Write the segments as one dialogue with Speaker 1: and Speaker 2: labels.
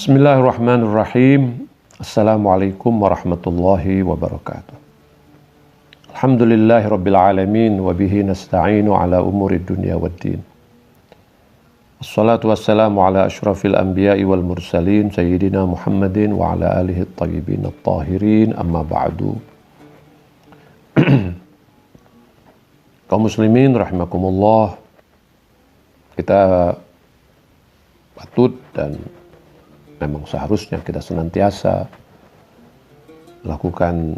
Speaker 1: Bismillahirrahmanirrahim. Assalamualaikum warahmatullahi wabarakatuh. Alhamdulillahi rabbil alamin wa bihi nasta'inu ala umuri dunya waddin. Assalatu wassalamu ala asyrafil anbiya'i wal mursalin sayyidina Muhammadin wa ala alihi at-tayyibin at-tahirin, amma ba'du. Kaum muslimin rahimakumullah, kita patut dan memang seharusnya kita senantiasa melakukan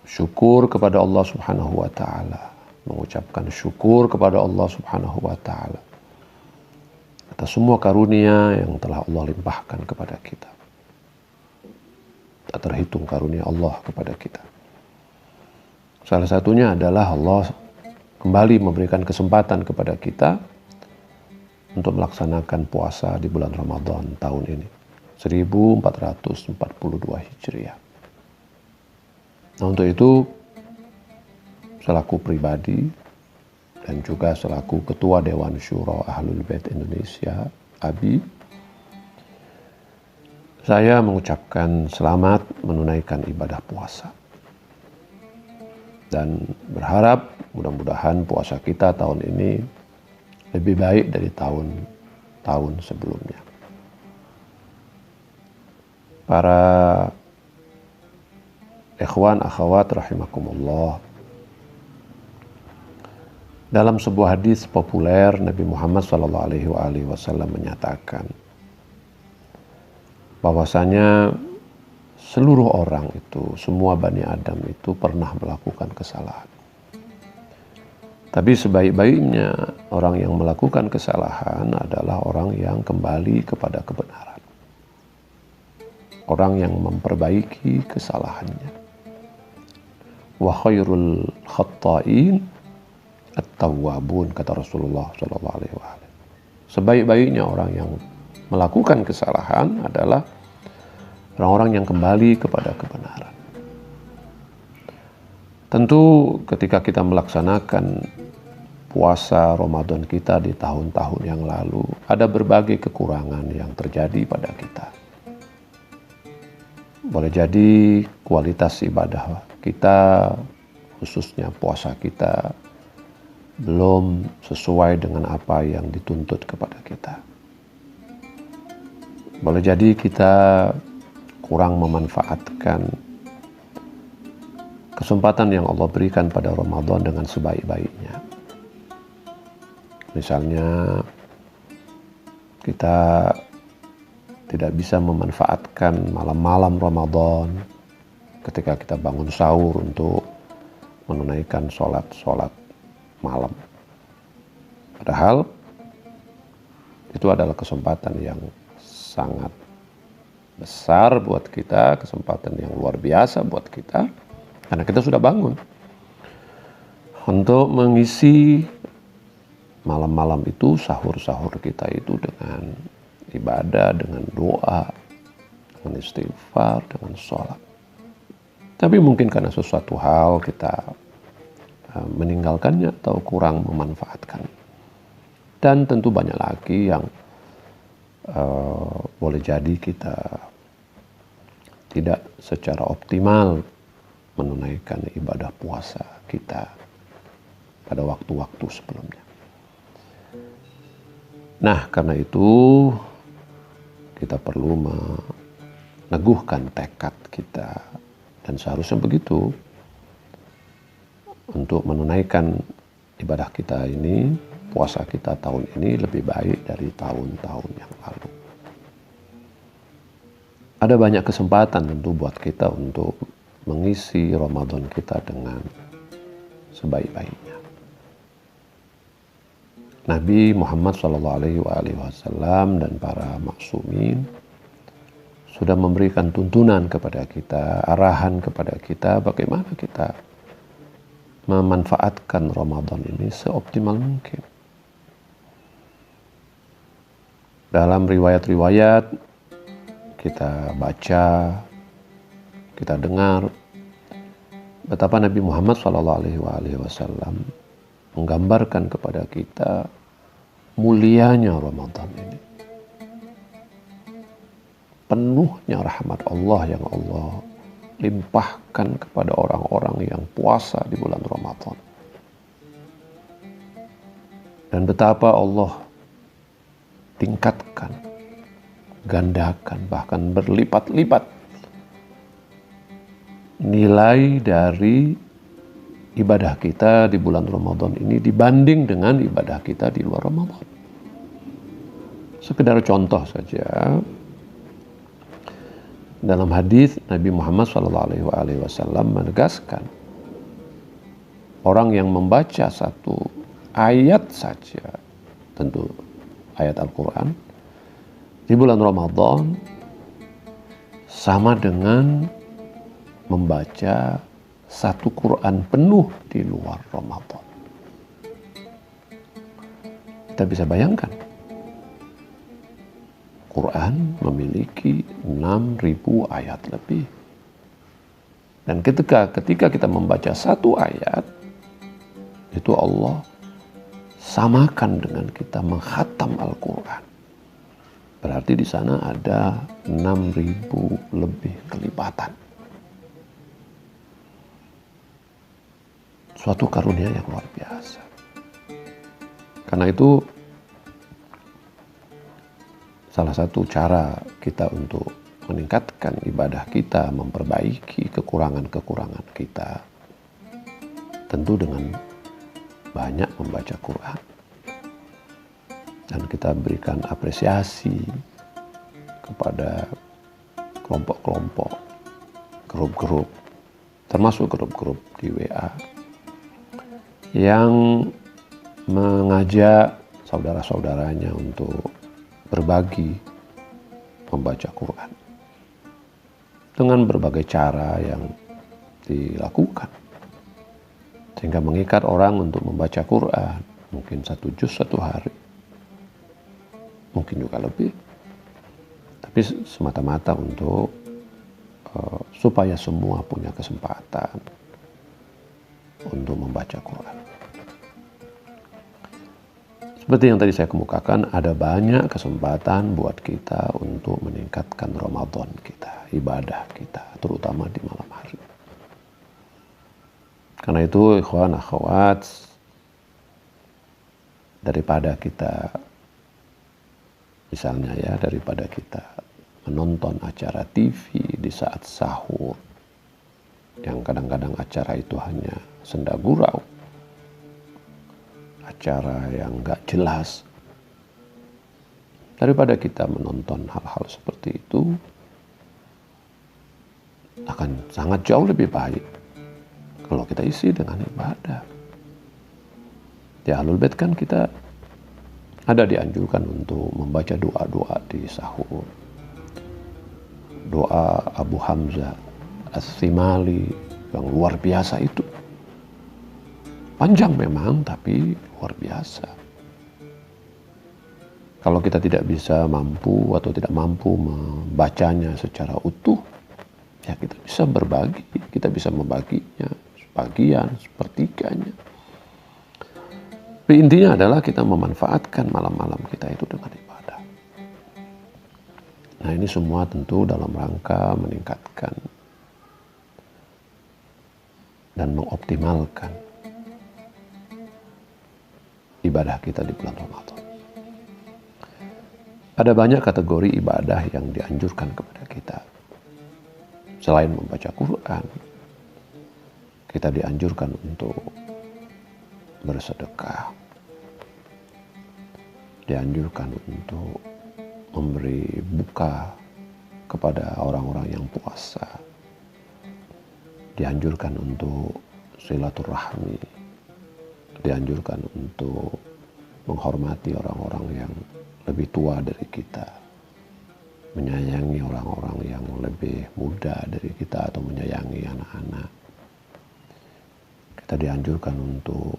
Speaker 1: syukur kepada Allah Subhanahu wa taala, mengucapkan syukur kepada Allah Subhanahu wa taala atas semua karunia yang telah Allah limpahkan kepada kita. Tak terhitung karunia Allah kepada kita. Salah satunya adalah Allah kembali memberikan kesempatan kepada kita untuk melaksanakan puasa di bulan Ramadan tahun ini, 1442 Hijriah. Nah, untuk itu, selaku pribadi dan juga selaku Ketua Dewan Syuro Ahlul Bait Indonesia, ABI, saya mengucapkan selamat menunaikan ibadah puasa. Dan berharap mudah-mudahan puasa kita tahun ini lebih baik dari tahun-tahun sebelumnya. Para ikhwan akhwat rahimakumullah, dalam sebuah hadis populer Nabi Muhammad SAW menyatakan bahwasanya seluruh orang itu, semua Bani Adam itu pernah melakukan kesalahan. Tapi sebaik-baiknya orang yang melakukan kesalahan adalah orang yang kembali kepada kebenaran. Orang yang memperbaiki kesalahannya. Wa khairul khatta'in at-tawwabun, kata Rasulullah SAW. Sebaik-baiknya orang yang melakukan kesalahan adalah orang-orang yang kembali kepada kebenaran. Tentu ketika kita melaksanakan puasa Ramadan kita di tahun-tahun yang lalu, ada berbagai kekurangan yang terjadi pada kita. Boleh jadi kualitas ibadah kita, khususnya puasa kita, belum sesuai dengan apa yang dituntut kepada kita. Boleh jadi kita kurang memanfaatkan kesempatan yang Allah berikan pada Ramadan dengan sebaik-baiknya. Misalnya kita tidak bisa memanfaatkan malam-malam Ramadan ketika kita bangun sahur untuk menunaikan sholat malam. Padahal itu adalah kesempatan yang sangat besar buat kita, kesempatan yang luar biasa buat kita, karena kita sudah bangun untuk mengisi malam-malam itu, sahur-sahur kita itu dengan ibadah, dengan doa, dengan istighfar, dengan sholat. Tapi mungkin karena sesuatu hal kita meninggalkannya atau kurang memanfaatkan. Dan tentu banyak lagi yang boleh jadi kita tidak secara optimal menunaikan ibadah puasa kita pada waktu-waktu sebelumnya. Nah, karena itu kita perlu meneguhkan tekad kita, dan seharusnya begitu, untuk menunaikan ibadah kita ini, puasa kita tahun ini lebih baik dari tahun-tahun yang lalu. Ada banyak kesempatan tentu buat kita untuk mengisi Ramadan kita dengan sebaik-baiknya. Nabi Muhammad SAW dan para maksumin sudah memberikan tuntunan kepada kita, arahan kepada kita bagaimana kita memanfaatkan Ramadan ini seoptimal mungkin. Dalam riwayat-riwayat kita baca, kita dengar betapa Nabi Muhammad SAW menggambarkan kepada kita mulianya Ramadan ini. penuhnya rahmat Allah yang Allah limpahkan kepada orang-orang yang puasa di bulan Ramadan. Dan betapa Allah tingkatkan, gandakan, bahkan berlipat-lipat nilai dari ibadah kita di bulan Ramadan ini dibanding dengan ibadah kita di luar Ramadan. Sekedar contoh saja, dalam hadis Nabi Muhammad SAW menegaskan, orang yang membaca satu ayat saja, tentu ayat Al-Quran, di bulan Ramadan sama dengan membaca satu Quran penuh di luar Ramadan. Kita bisa bayangkan, Quran memiliki 6.000 ayat lebih. Dan ketika kita membaca satu ayat, itu Allah samakan dengan kita menghatam Al-Quran. Berarti di sana ada 6.000 lebih kelipatan. Suatu karunia yang luar biasa. Karena itu salah satu cara kita untuk meningkatkan ibadah kita, memperbaiki kekurangan-kekurangan kita, tentu dengan banyak membaca Quran. Dan kita berikan apresiasi kepada kelompok-kelompok, grup-grup, termasuk grup-grup di WA, yang mengajak saudara-saudaranya untuk berbagi membaca Quran dengan berbagai cara yang dilakukan, sehingga mengikat orang untuk membaca Quran, mungkin 1 juz 1 hari, mungkin juga lebih, tapi semata-mata untuk supaya semua punya kesempatan untuk membaca Quran. Seperti yang tadi saya kemukakan, ada banyak kesempatan buat kita untuk meningkatkan Ramadan kita, ibadah kita, terutama di malam hari. Karena itu, ikhwan akhwat, daripada kita, misalnya ya, daripada kita menonton acara TV di saat sahur, yang kadang-kadang acara itu hanya senda gurau, acara yang gak jelas, daripada kita menonton hal-hal seperti itu, akan sangat jauh lebih baik kalau kita isi dengan ibadah. Di Ahlul Bait kan kita ada dianjurkan untuk membaca doa-doa di sahur. Doa Abu Hamzah As-Simali yang luar biasa itu. Panjang memang, tapi luar biasa. Kalau kita tidak bisa mampu atau tidak mampu membacanya secara utuh, ya kita bisa berbagi, kita bisa membaginya sebagian, sepertiganya. Tapi intinya adalah kita memanfaatkan malam-malam kita itu dengan ibadah. Nah, ini semua tentu dalam rangka meningkatkan dan mengoptimalkan ibadah kita di bulan Ramadan. Ada banyak kategori ibadah yang dianjurkan kepada kita. Selain membaca Quran, kita dianjurkan untuk bersedekah, dianjurkan untuk memberi buka kepada orang-orang yang puasa, dianjurkan untuk silaturahmi, dianjurkan untuk menghormati orang-orang yang lebih tua dari kita, menyayangi orang-orang yang lebih muda dari kita atau menyayangi anak-anak. Kita dianjurkan untuk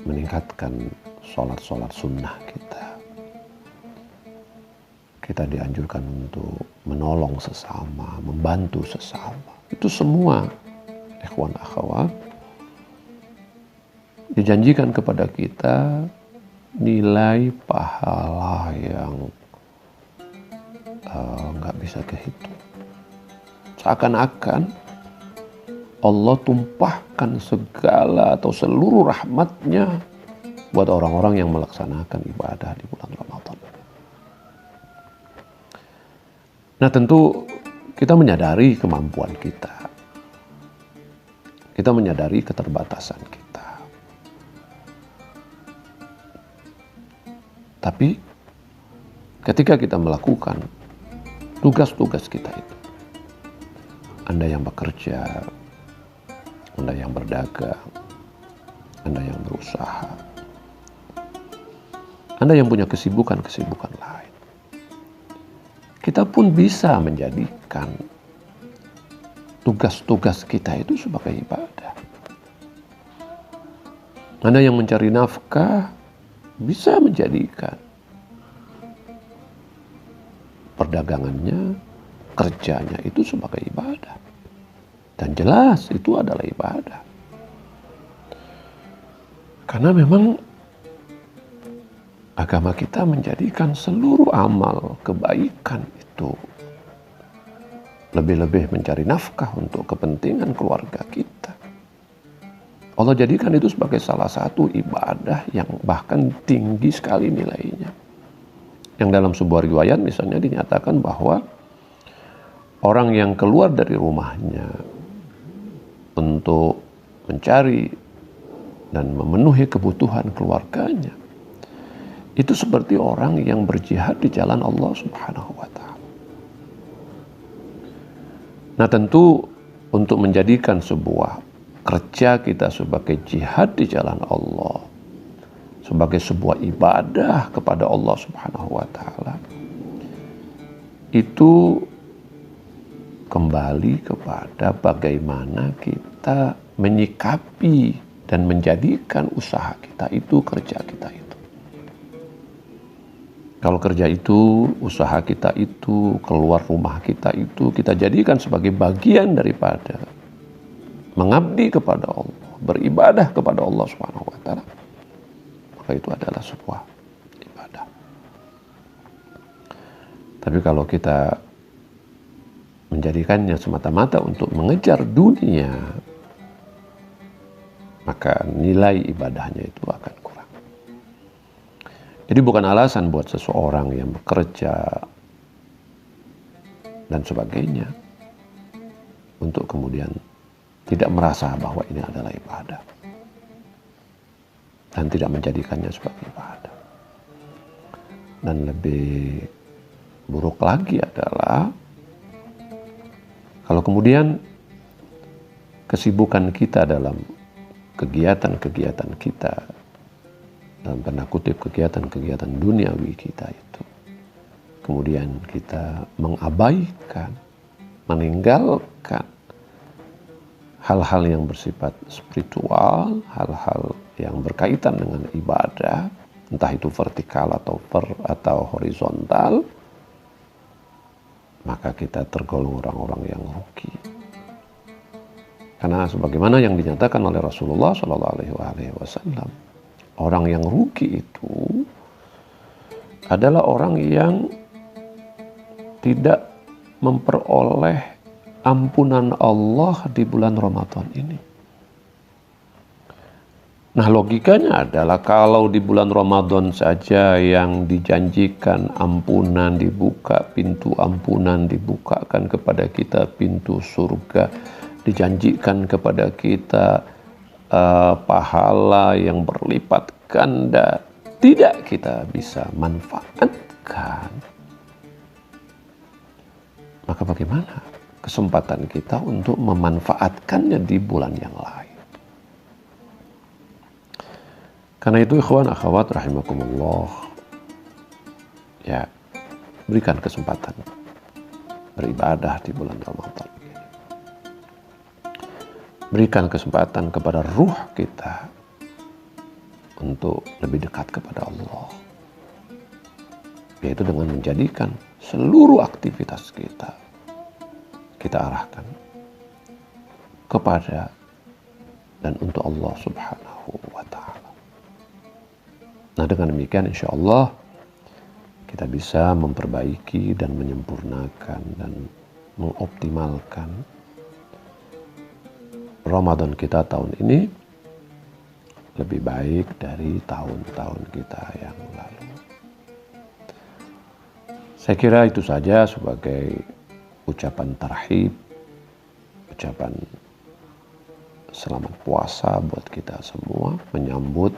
Speaker 1: meningkatkan sholat-sholat sunnah kita. Kita dianjurkan untuk menolong sesama, membantu sesama. Itu semua, ikhwan akhwat, dijanjikan kepada kita nilai pahala yang nggak bisa kehitung. Seakan-akan Allah tumpahkan segala atau seluruh rahmatnya buat orang-orang yang melaksanakan ibadah di bulan Ramadan. Nah, tentu kita menyadari kemampuan kita. Kita menyadari keterbatasan kita. Tapi ketika kita melakukan tugas-tugas kita itu, Anda yang bekerja, Anda yang berdagang, Anda yang berusaha, Anda yang punya kesibukan-kesibukan lain, kita pun bisa menjadikan tugas-tugas kita itu sebagai ibadah. Anda yang mencari nafkah bisa menjadikan perdagangannya, kerjanya itu sebagai ibadah. Dan jelas itu adalah ibadah. Karena memang agama kita menjadikan seluruh amal kebaikan itu lebih-lebih mencari nafkah untuk kepentingan keluarga kita. Allah jadikan itu sebagai salah satu ibadah yang bahkan tinggi sekali nilainya. Yang dalam sebuah riwayat misalnya dinyatakan bahwa orang yang keluar dari rumahnya untuk mencari dan memenuhi kebutuhan keluarganya, itu seperti orang yang berjihad di jalan Allah Subhanahu wa Ta'ala. Nah, tentu untuk menjadikan sebuah kerja kita sebagai jihad di jalan Allah, sebagai sebuah ibadah kepada Allah Subhanahu wa Ta'ala, itu kembali kepada bagaimana kita menyikapi dan menjadikan usaha kita itu, kerja kita itu. Kalau kerja itu, usaha kita itu, keluar rumah kita itu, kita jadikan sebagai bagian daripada mengabdi kepada Allah, beribadah kepada Allah Subhanahu wa Ta'ala, maka itu adalah sebuah ibadah. Tapi kalau kita menjadikannya semata-mata untuk mengejar dunia, maka nilai ibadahnya itu akan kurang. Jadi bukan alasan buat seseorang yang bekerja dan sebagainya untuk kemudian tidak merasa bahwa ini adalah ibadah dan tidak menjadikannya sebagai ibadah. Dan lebih buruk lagi adalah kalau kemudian kesibukan kita dalam kegiatan-kegiatan kita, dalam tanda kutip kegiatan-kegiatan duniawi kita itu, kemudian kita mengabaikan, meninggalkan hal-hal yang bersifat spiritual, hal-hal yang berkaitan dengan ibadah, entah itu vertikal atau horizontal, maka kita tergolong orang-orang yang rugi. Karena sebagaimana yang dinyatakan oleh Rasulullah SAW, orang yang rugi itu adalah orang yang tidak memperoleh ampunan Allah di bulan Ramadan ini. Nah, logikanya adalah kalau di bulan Ramadan saja yang dijanjikan ampunan dibuka, pintu ampunan dibukakan kepada kita, pintu surga dijanjikan kepada kita, pahala yang berlipat ganda tidak kita bisa manfaatkan, maka bagaimana kesempatan kita untuk memanfaatkannya di bulan yang lain? Karena itu ikhwan akhwat rahimakumullah, ya, berikan kesempatan beribadah di bulan Ramadan. Berikan kesempatan kepada ruh kita untuk lebih dekat kepada Allah, yaitu dengan menjadikan seluruh aktivitas kita arahkan kepada dan untuk Allah Subhanahu wa Ta'ala. Nah, dengan demikian insya Allah kita bisa memperbaiki dan menyempurnakan dan mengoptimalkan Ramadan kita tahun ini lebih baik dari tahun-tahun kita yang lalu. Saya kira itu saja sebagai ucapan tarhib, ucapan selamat puasa buat kita semua menyambut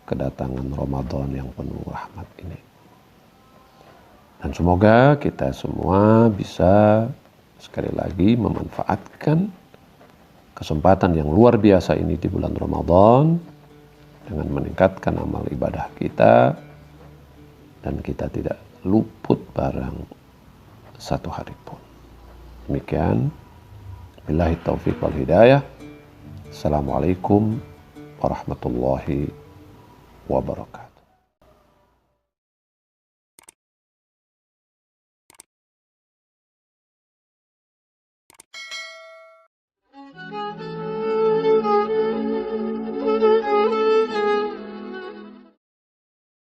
Speaker 1: kedatangan Ramadan yang penuh rahmat ini. Dan semoga kita semua bisa sekali lagi memanfaatkan kesempatan yang luar biasa ini di bulan Ramadan dengan meningkatkan amal ibadah kita dan kita tidak luput barang satu hari pun. Demikian, billahi taufiq wal hidayah. Assalamualaikum warahmatullahi wabarakatuh.